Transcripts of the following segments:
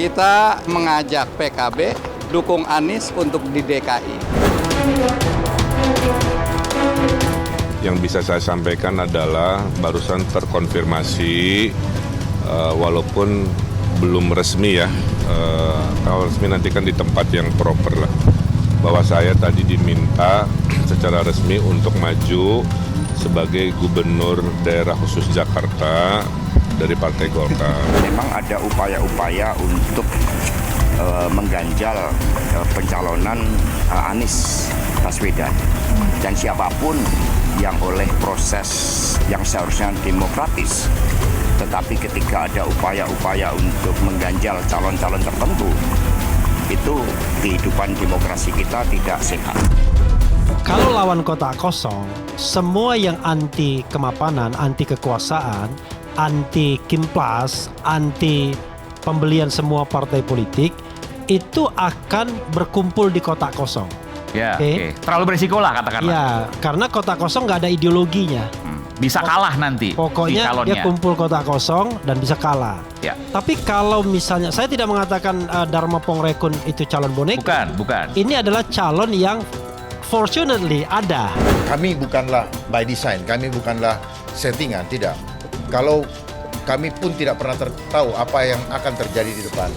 kita mengajak PKB dukung Anies untuk di DKI. Yang bisa saya sampaikan adalah barusan terkonfirmasi, walaupun belum resmi ya, kalau resmi nanti kan di tempat yang proper lah, bahwa saya tadi diminta secara resmi untuk maju sebagai Gubernur Daerah Khusus Jakarta dari Partai Golkar. Memang ada upaya-upaya untuk mengganjal pencalonan Anies Baswedan. Dan siapapun yang oleh proses yang seharusnya demokratis, tetapi ketika ada upaya-upaya untuk mengganjal calon-calon tertentu, itu kehidupan demokrasi kita tidak sehat. Kalau lawan kotak kosong, semua yang anti kemapanan, anti kekuasaan, anti kimplas, anti pembelian semua partai politik, itu akan berkumpul di kotak kosong. Ya, okay. Terlalu berisiko lah katakanlah. Ya, karena kotak kosong nggak ada ideologinya. Bisa kalah nanti. Pokoknya dia kumpul kotak kosong dan bisa kalah. Ya. Tapi kalau misalnya, saya tidak mengatakan Dharma Pongrekun itu calon boneka. Bukan. Ini adalah calon yang fortunately ada. Kami bukanlah by design, kami bukanlah settingan, tidak. Kalau kami pun tidak pernah tahu apa yang akan terjadi di depan.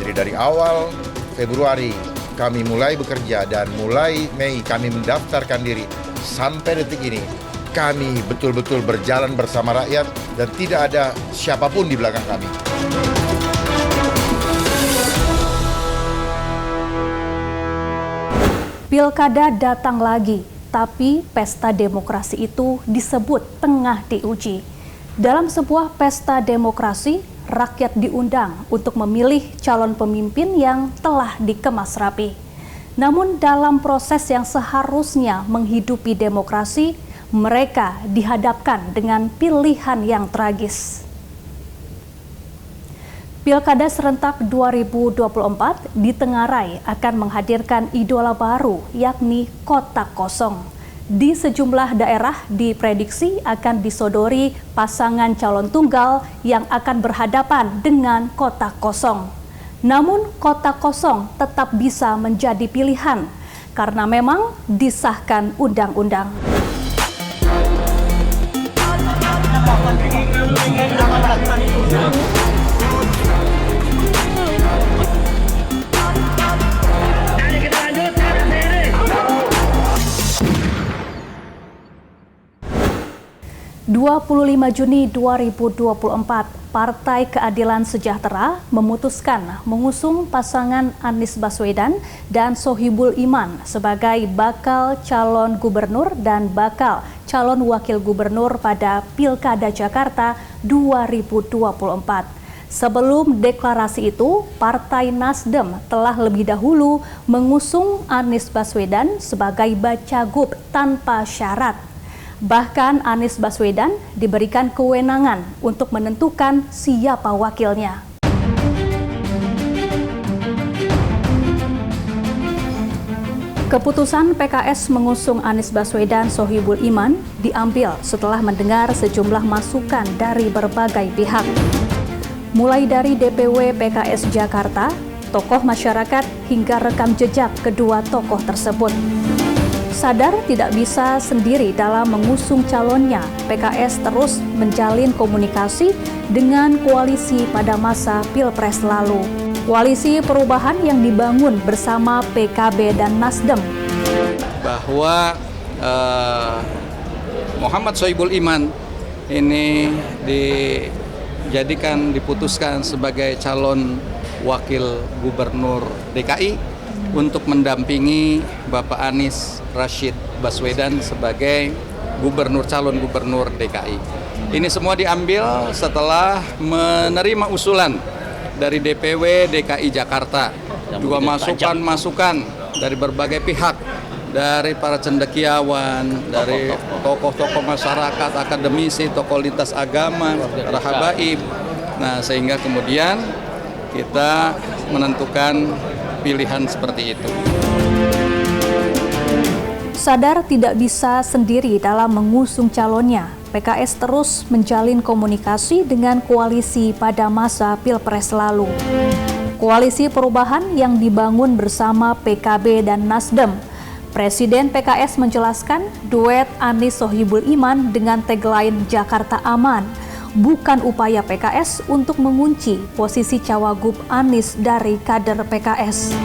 Jadi dari awal Februari kami mulai bekerja dan mulai Mei kami mendaftarkan diri sampai detik ini kami betul-betul berjalan bersama rakyat dan tidak ada siapapun di belakang kami. Pilkada datang lagi, tapi pesta demokrasi itu disebut tengah diuji. Dalam sebuah pesta demokrasi, rakyat diundang untuk memilih calon pemimpin yang telah dikemas rapi. Namun dalam proses yang seharusnya menghidupi demokrasi, mereka dihadapkan dengan pilihan yang tragis. Pilkada serentak 2024 di Tenggarai akan menghadirkan idola baru, yakni kotak kosong. Di sejumlah daerah diprediksi akan disodori pasangan calon tunggal yang akan berhadapan dengan kotak kosong. Namun kotak kosong tetap bisa menjadi pilihan karena memang disahkan undang-undang. 25 Juni 2024, Partai Keadilan Sejahtera memutuskan mengusung pasangan Anies Baswedan dan Sohibul Iman sebagai bakal calon gubernur dan bakal calon wakil gubernur pada Pilkada Jakarta 2024. Sebelum deklarasi itu, Partai Nasdem telah lebih dahulu mengusung Anies Baswedan sebagai bacagub tanpa syarat. Bahkan Anies Baswedan diberikan kewenangan untuk menentukan siapa wakilnya. Keputusan PKS mengusung Anies Baswedan Sohibul Iman diambil setelah mendengar sejumlah masukan dari berbagai pihak. Mulai dari DPW PKS Jakarta, tokoh masyarakat hingga rekam jejak kedua tokoh tersebut. Sadar tidak bisa sendiri dalam mengusung calonnya, PKS terus menjalin komunikasi dengan koalisi pada masa Pilpres lalu. Koalisi perubahan yang dibangun bersama PKB dan Nasdem. Bahwa Muhammad Sohibul Iman ini diputuskan sebagai calon wakil gubernur DKI untuk mendampingi Bapak Anies Rashid Baswedan sebagai calon gubernur DKI. Ini semua diambil setelah menerima usulan dari DPW DKI Jakarta, juga masukan-masukan dari berbagai pihak, dari para cendekiawan, dari tokoh-tokoh masyarakat, akademisi, tokoh lintas agama, para habaib. Nah, sehingga kemudian kita menentukan pilihan seperti itu. Sadar tidak bisa sendiri dalam mengusung calonnya, PKS terus menjalin komunikasi dengan koalisi pada masa Pilpres lalu. koalisi perubahan yang dibangun bersama PKB dan Nasdem. Presiden PKS menjelaskan duet Anies Sohibul Iman dengan tagline Jakarta Aman bukan upaya PKS untuk mengunci posisi Cawagup Anies dari kader PKS.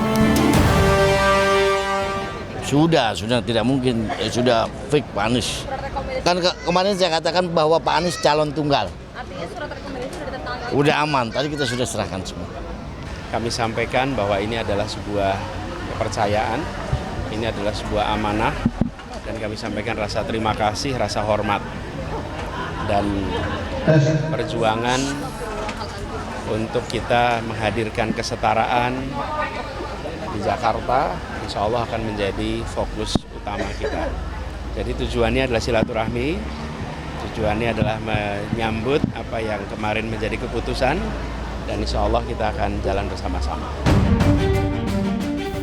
Sudah tidak mungkin, sudah fix Pak Anies. Kan kemarin saya katakan bahwa Pak Anies calon tunggal. Artinya surat rekomendasi sudah ditandatangani. Udah aman, tadi kita sudah serahkan semua. Kami sampaikan bahwa ini adalah sebuah kepercayaan, ini adalah sebuah amanah, dan kami sampaikan rasa terima kasih, rasa hormat, dan perjuangan untuk kita menghadirkan kesetaraan di Jakarta, insya Allah akan menjadi fokus utama kita. Jadi tujuannya adalah silaturahmi, tujuannya adalah menyambut apa yang kemarin menjadi keputusan, dan insya Allah kita akan jalan bersama-sama.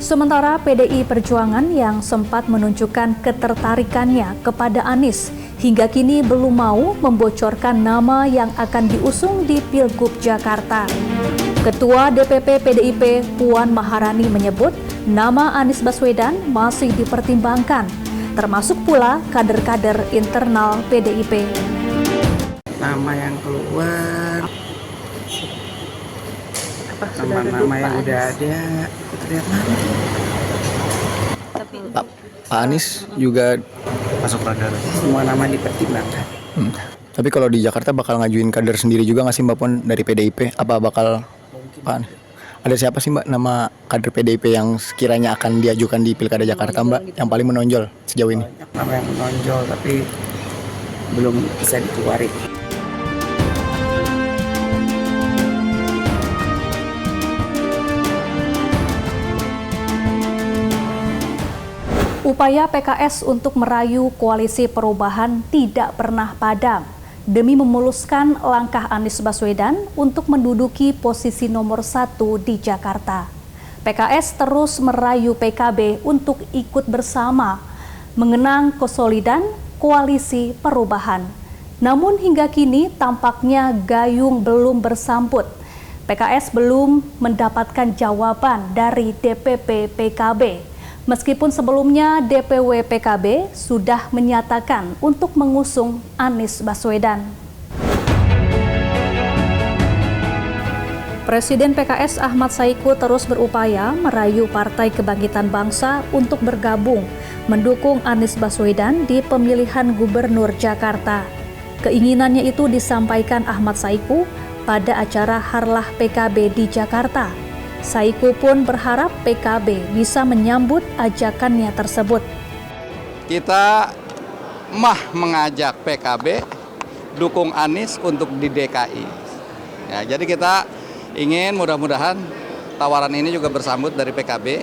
Sementara PDI Perjuangan yang sempat menunjukkan ketertarikannya kepada Anies, hingga kini belum mau membocorkan nama yang akan diusung di Pilgub Jakarta. Ketua DPP PDIP Puan Maharani menyebut nama Anies Baswedan masih dipertimbangkan, termasuk pula kader-kader internal PDIP. Nama yang keluar, nama-nama yang udah ada, terlihat mana? Pak Anies juga masuk radar. Semua nama dipertimbangkan. Tapi kalau di Jakarta bakal ngajuin kader sendiri juga nggak sih Mbak Puan dari PDIP? Apa bakal Pak Anies? Ada siapa sih Mbak nama kader PDIP yang sekiranya akan diajukan di Pilkada Jakarta Mbak yang paling menonjol sejauh ini? Nama yang menonjol tapi belum bisa dikeluarin. Upaya PKS untuk merayu koalisi perubahan tidak pernah padam demi memuluskan langkah Anies Baswedan untuk menduduki posisi nomor 1 di Jakarta. PKS terus merayu PKB untuk ikut bersama mengenang kesolidan koalisi perubahan. Namun hingga kini tampaknya gayung belum bersambut. PKS belum mendapatkan jawaban dari DPP PKB. Meskipun sebelumnya DPW PKB sudah menyatakan untuk mengusung Anies Baswedan. Presiden PKS Ahmad Saiku terus berupaya merayu Partai Kebangkitan Bangsa untuk bergabung mendukung Anies Baswedan di pemilihan Gubernur Jakarta. Keinginannya itu disampaikan Ahmad Saiku pada acara Harlah PKB di Jakarta. Saiku pun berharap PKB bisa menyambut ajakannya tersebut. Kita mengajak PKB dukung Anies untuk di DKI. Ya, jadi kita ingin mudah-mudahan tawaran ini juga bersambut dari PKB,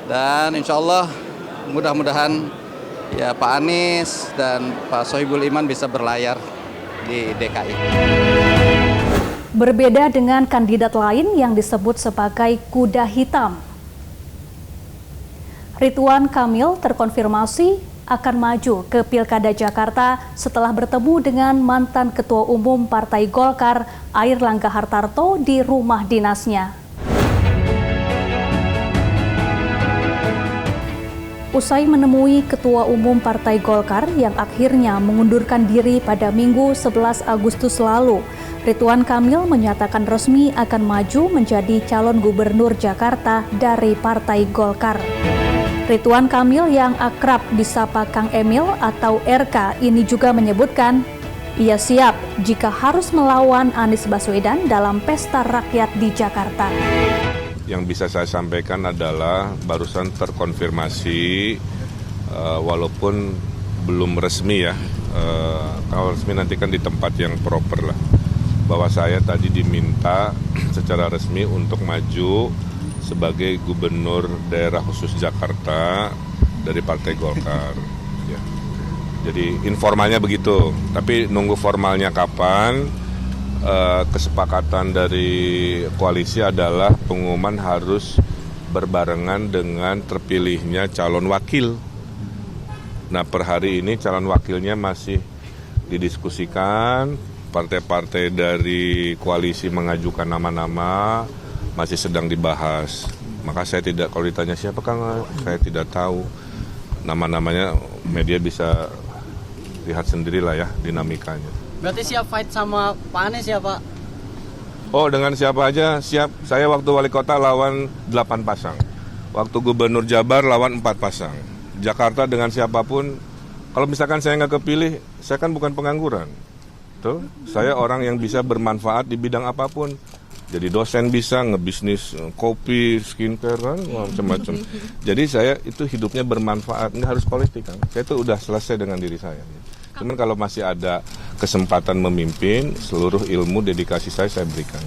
dan insya Allah mudah-mudahan ya Pak Anies dan Pak Sohibul Iman bisa berlayar di DKI. Berbeda dengan kandidat lain yang disebut sebagai kuda hitam. Ridwan Kamil terkonfirmasi akan maju ke Pilkada Jakarta setelah bertemu dengan mantan Ketua Umum Partai Golkar, Airlangga Hartarto, di rumah dinasnya. Usai menemui Ketua Umum Partai Golkar yang akhirnya mengundurkan diri pada Minggu 11 Agustus lalu, Ridwan Kamil menyatakan resmi akan maju menjadi calon gubernur Jakarta dari Partai Golkar. Ridwan Kamil yang akrab disapa Kang Emil atau RK ini juga menyebutkan ia siap jika harus melawan Anies Baswedan dalam pesta rakyat di Jakarta. Yang bisa saya sampaikan adalah barusan terkonfirmasi, walaupun belum resmi ya, kalau resmi nanti kan di tempat yang proper lah, bahwa saya tadi diminta secara resmi untuk maju sebagai gubernur daerah khusus Jakarta dari Partai Golkar. Ya. Jadi informalnya begitu, tapi nunggu formalnya kapan. Kesepakatan dari koalisi adalah pengumuman harus berbarengan dengan terpilihnya calon wakil. Nah, per hari ini calon wakilnya masih didiskusikan, partai-partai dari koalisi mengajukan nama-nama, masih sedang dibahas. Maka saya tidak, kalau ditanya siapa Kang, saya tidak tahu. Nama-namanya media bisa lihat sendirilah ya dinamikanya. Berarti siap fight sama Pak Anies ya Pak? Oh, dengan siapa aja siap. Saya waktu wali kota lawan 8 pasang. Waktu gubernur Jabar lawan 4 pasang. Jakarta dengan siapapun, kalau misalkan saya nggak kepilih, saya kan bukan pengangguran. Tuh, saya orang yang bisa bermanfaat di bidang apapun. Jadi dosen bisa, ngebisnis kopi, skincare, kan, macam-macam. Jadi saya itu hidupnya bermanfaat, nggak harus politik kan. Saya itu udah selesai dengan diri saya. Cuman kalau masih ada kesempatan memimpin, seluruh ilmu dedikasi saya berikan.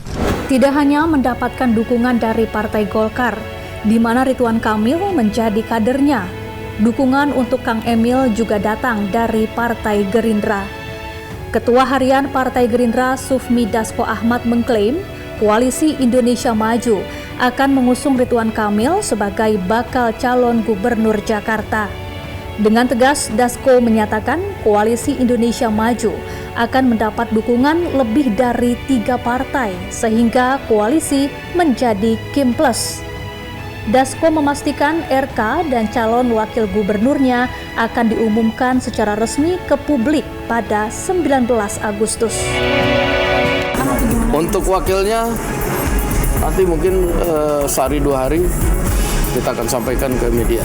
Tidak hanya mendapatkan dukungan dari Partai Golkar, di mana Ridwan Kamil menjadi kadernya. Dukungan untuk Kang Emil juga datang dari Partai Gerindra. Ketua Harian Partai Gerindra Sufmi Dasko Ahmad mengklaim Koalisi Indonesia Maju akan mengusung Ridwan Kamil sebagai bakal calon gubernur Jakarta. Dengan tegas, Dasko menyatakan Koalisi Indonesia Maju akan mendapat dukungan lebih dari 3 partai, sehingga koalisi menjadi Kim Plus. Dasko memastikan RK dan calon wakil gubernurnya akan diumumkan secara resmi ke publik pada 19 Agustus. Untuk wakilnya nanti mungkin sehari 2 hari kita akan sampaikan ke media.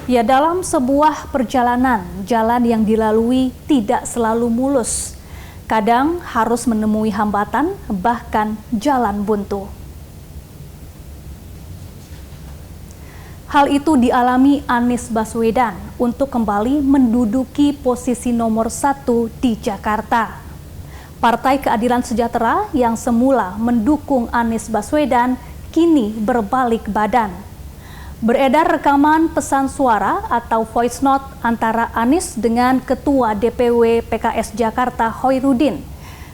Ya, dalam sebuah perjalanan, jalan yang dilalui tidak selalu mulus. Kadang harus menemui hambatan, bahkan jalan buntu. Hal itu dialami Anies Baswedan untuk kembali menduduki posisi nomor 1 di Jakarta. Partai Keadilan Sejahtera yang semula mendukung Anies Baswedan kini berbalik badan. Beredar rekaman pesan suara atau voice note antara Anies dengan Ketua DPW PKS Jakarta Hoirudin.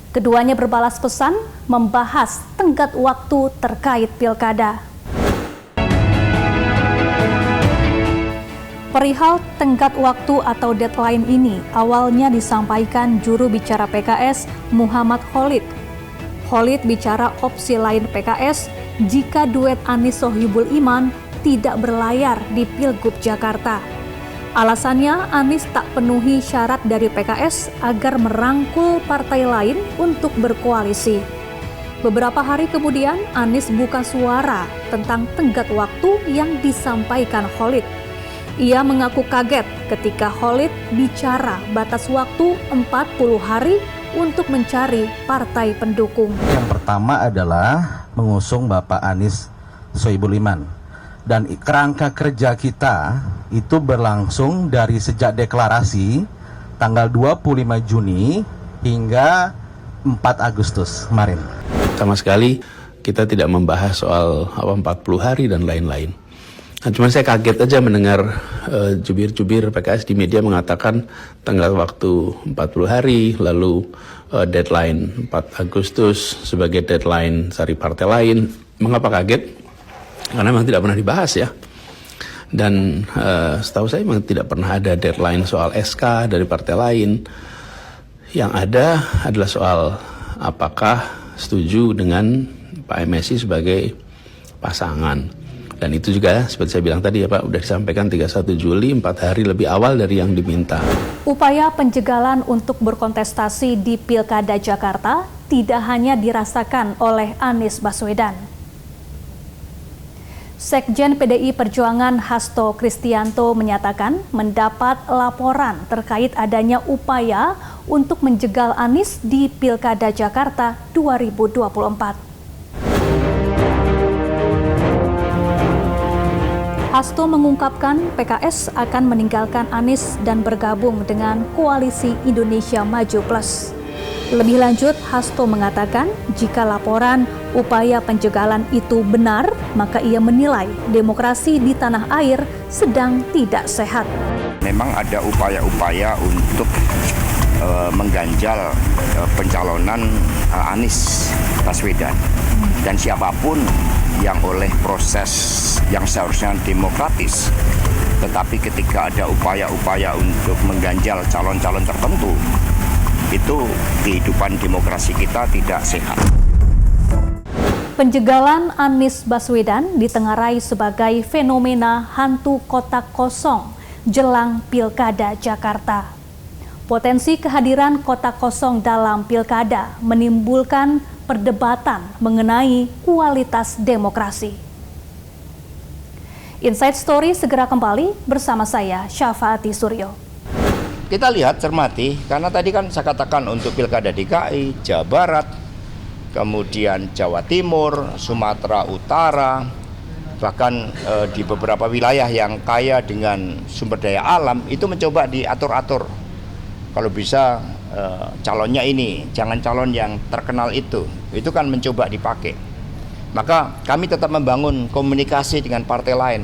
Keduanya berbalas pesan membahas tenggat waktu terkait pilkada. Perihal tenggat waktu atau deadline ini awalnya disampaikan juru bicara PKS Muhammad Khalid. Khalid bicara opsi lain PKS jika duet Anies Sohibul Iman tidak berlayar di Pilgub Jakarta. Alasannya Anies tak penuhi syarat dari PKS agar merangkul partai lain untuk berkoalisi. Beberapa hari kemudian Anies buka suara tentang tenggat waktu yang disampaikan Khalid. Ia mengaku kaget ketika Khalid bicara batas waktu 40 hari untuk mencari partai pendukung. Yang pertama adalah mengusung Bapak Anies Sohibul Iman. Dan kerangka kerja kita itu berlangsung dari sejak deklarasi tanggal 25 Juni hingga 4 Agustus kemarin. Sama sekali kita tidak membahas soal 40 hari dan lain-lain. Nah, cuman saya kaget aja mendengar jubir-jubir PKS di media mengatakan tanggal waktu 40 hari, lalu deadline 4 Agustus sebagai deadline dari partai lain. Mengapa kaget? Karena memang tidak pernah dibahas ya. Dan setahu saya memang tidak pernah ada deadline soal SK dari partai lain. Yang ada adalah soal apakah setuju dengan Pak MSI sebagai pasangan. Dan itu juga seperti saya bilang tadi ya Pak, udah disampaikan 31 Juli, 4 hari lebih awal dari yang diminta. Upaya penjegalan untuk berkontestasi di Pilkada Jakarta tidak hanya dirasakan oleh Anies Baswedan. Sekjen PDI Perjuangan Hasto Kristianto menyatakan mendapat laporan terkait adanya upaya untuk menjegal Anies di Pilkada Jakarta 2024. Hasto mengungkapkan PKS akan meninggalkan Anies dan bergabung dengan Koalisi Indonesia Maju Plus. Lebih lanjut, Hasto mengatakan jika laporan upaya penjegalan itu benar, maka ia menilai demokrasi di tanah air sedang tidak sehat. Memang ada upaya-upaya untuk mengganjal pencalonan Anies Baswedan. Dan siapapun yang oleh proses yang seharusnya demokratis, tetapi ketika ada upaya-upaya untuk mengganjal calon-calon tertentu, itu kehidupan demokrasi kita tidak sehat. Penjegalan Anies Baswedan ditengarai sebagai fenomena hantu kotak kosong jelang Pilkada Jakarta. Potensi kehadiran kotak kosong dalam Pilkada menimbulkan perdebatan mengenai kualitas demokrasi. Inside Story segera kembali bersama saya, Syafaati Suryo. Kita lihat, cermati, karena tadi kan saya katakan untuk Pilkada DKI, Jawa Barat, kemudian Jawa Timur, Sumatera Utara, bahkan di beberapa wilayah yang kaya dengan sumber daya alam, itu mencoba diatur-atur. Kalau bisa calonnya ini, jangan calon yang terkenal itu kan mencoba dipakai. Maka kami tetap membangun komunikasi dengan partai lain.